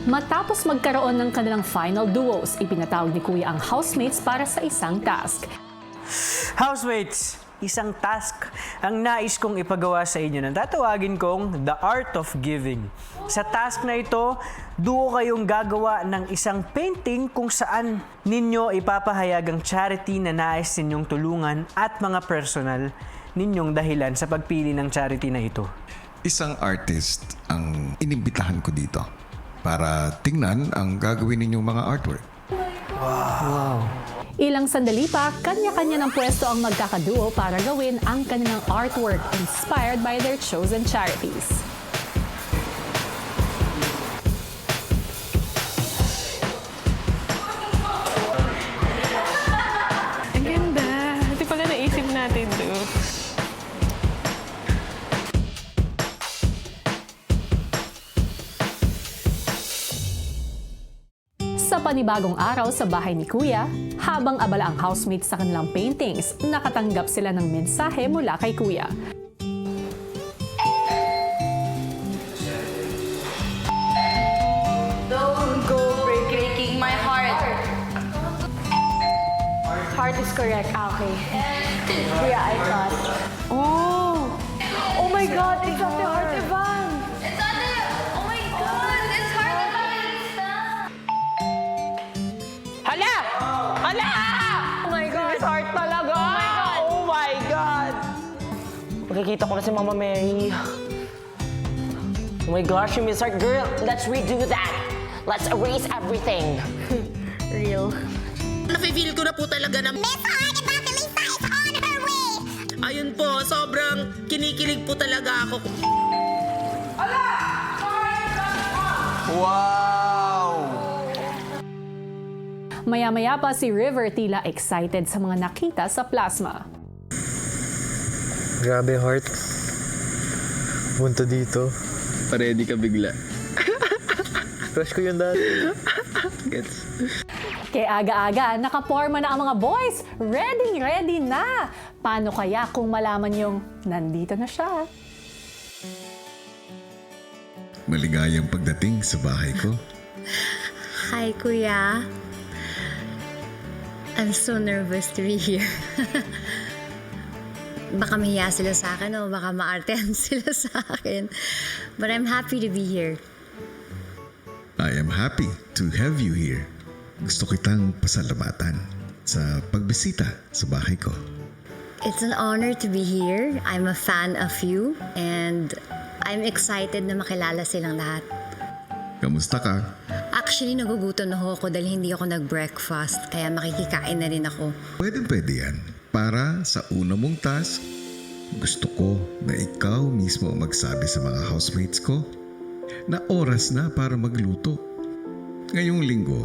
Matapos magkaroon ng kanilang final duos, ipinatawag ni Kuya ang housemates para sa isang task. Housemates, isang task ang nais kong ipagawa sa inyo na tatawagin kong The Art of Giving. Sa task na ito, duo kayong gagawa ng isang painting kung saan ninyo ipapahayag ang charity na nais ninyong tulungan at mga personal ninyong dahilan sa pagpili ng charity na ito. Isang artist ang inimbitahan ko dito para tingnan ang gagawin ninyong mga artwork. Wow! Ilang sandali pa, kanya-kanya ng pwesto ang magkakaduo para gawin ang kanilang artwork inspired by their chosen charities. Ang ganda. Hindi pala naisip natin to. Sa panibagong araw sa bahay ni Kuya, habang abala ang housemates sa kanilang paintings, nakatanggap sila ng mensahe mula kay Kuya. Don't go breaking my heart. Heart is correct. Okay. Kuya, I thought. Oh! Oh my God! It's not the heart, Ivan! It's not there. Oh my God, it's heart evangelista. Hala! Hala! Oh my God! Miss Heart talaga! Oh my God! Makikita ko na si Mama Mary. Oh my gosh, you Miss Heart. Girl, let's redo that. Let's erase everything. Real. Nafe-feel ko na po talaga na Miss Heart Evangelista is on her way! ayun po, sobrang kinikilig po talaga ako. Wow! Maya-maya pa si River tila excited sa mga nakita sa plasma. Grabe, Heart. Punta dito. Paredy ka bigla. Crush ko yun dati. Gets. Kaya aga-aga, nakaporma na ang mga boys. Ready na! Paano kaya kung malaman yung nandito na siya? Maligayang pagdating sa bahay ko. Hi, Kuya. I'm so nervous to be here. Baka mahiya sila sa akin o baka maartehan sila sa akin. But I'm happy to be here. I am happy to have you here. Gusto kitang pasalamatan sa pagbisita sa bahay ko. It's an honor to be here. I'm a fan of you and I'm excited na makilala silang lahat. Kamusta ka? Actually, nagugutom na ako dahil hindi ako nag-breakfast kaya makikikain na rin ako. Pwede yan. Para sa una mong task, gusto ko na ikaw mismo ang magsabi sa mga housemates ko na oras na para magluto. Ngayong linggo,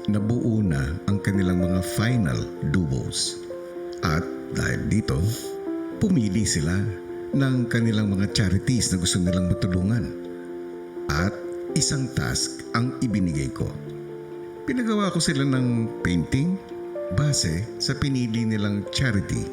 nabuo na ang kanilang mga final duos. At dahil dito, pumili sila ng kanilang mga charities na gusto nilang matulungan. At isang task ang ibinigay ko. Pinagawa ko sila ng painting base sa pinili nilang charity.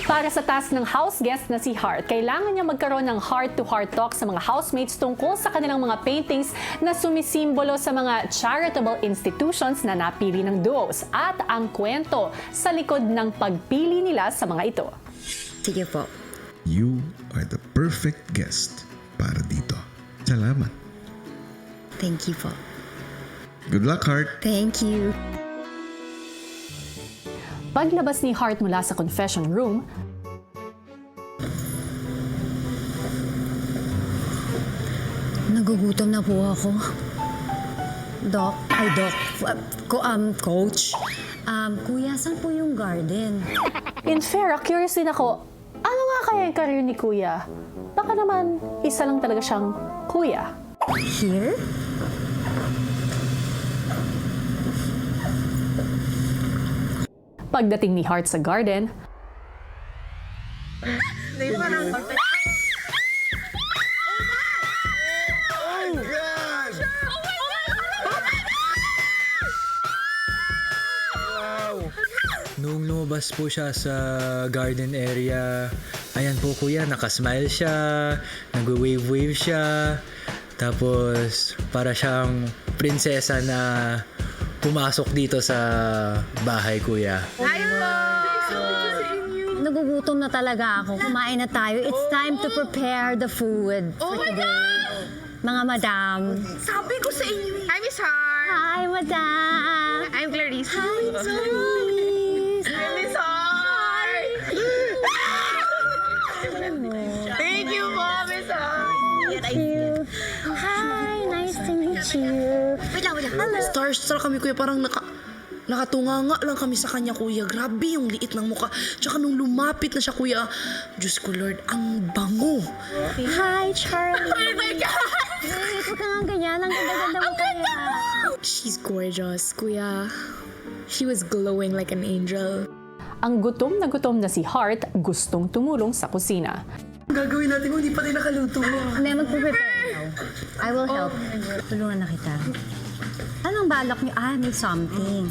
Para sa task ng house guest na si Heart, kailangan niya magkaroon ng heart-to-heart talk sa mga housemates tungkol sa kanilang mga paintings na sumisimbolo sa mga charitable institutions na napili ng duos at ang kwento sa likod ng pagpili nila sa mga ito. Sige po. You are the perfect guest para dito. Salamat. Thank you po. Good luck, Heart. Thank you. Paglabas ni Heart mula sa confession room, Nagugutom na po ako. Doc, Coach. Kuya, saan po yung garden? in fair, curious din ako, ano nga kaya yung career ni Kuya? Baka naman, isa lang talaga siyang Kuya. Here? Pagdating ni Heart sa garden, Nung lumabas po siya sa garden area, ayan po kuya, nakasmile siya, nagwe-wave-wave siya. Tapos, para siyang prinsesa na pumasok dito sa bahay, kuya. Nagugutom na talaga ako. Kumain na tayo. It's time to prepare the food for today. Mga madam. Sabi ko sa inyo. Hi, Miss Hart. Hi, madam. I'm Clarice. Hi, Clarice. Hi, Miss Hart. Thank you po, Miss Hart. Thank you. Hi, nice to meet you. Hello. Starstruck kami, kuya. Parang nakatunganga lang kami sa kanya, kuya. Grabe yung liit ng mukha. Tsaka nung lumapit na siya, kuya, Diyos ko, Lord, ang bango. Hi, Charlie. Oh my God! Hey, huwag ka nga ganyan. Ang ganda-ganda mo kaya. She's gorgeous, kuya. She was glowing like an angel. Ang gutom na si Heart gustong tumulong sa kusina. Gagawin natin kung hindi pa rin nakaluto. Hindi, magpe-prepare now. I will help. Tulungan na kita. Anong balak niyo? May something.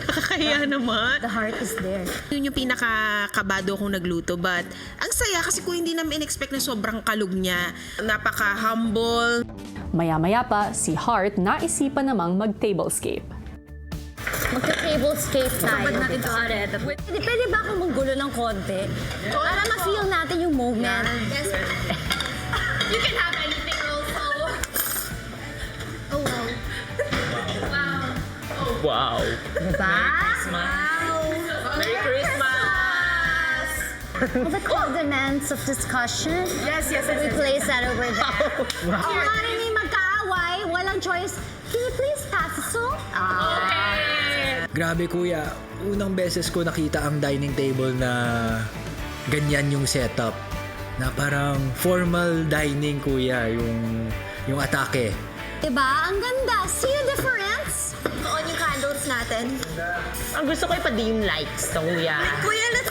Nakakahiya naman. The heart is there. Yun yung pinakakabado kong nagluto, but ang saya kasi kung hindi namin in-expect na sobrang kalog niya. Napaka-humble. Maya-maya pa, si Heart naisipan namang mag-tablescape. Magka-tablescape tayo. Pwede ba akong manggulo ng konti? Para ma-feel natin yung movement. You can have anything also. Oh, wow. Wow. Diba? Merry Christmas! All the condiments of discussion. Yes. We place that over there. Kung hindi magkaaway, walang choice. Can you please pass the salt? Grabe, kuya. Unang beses ko nakita ang dining table na ganyan yung setup. Na parang formal dining, kuya, yung atake. Diba? Ang ganda. See yung difference? On yung candles natin. Ang gusto ko ipa-dim lights to, kuya. Kuya, let's...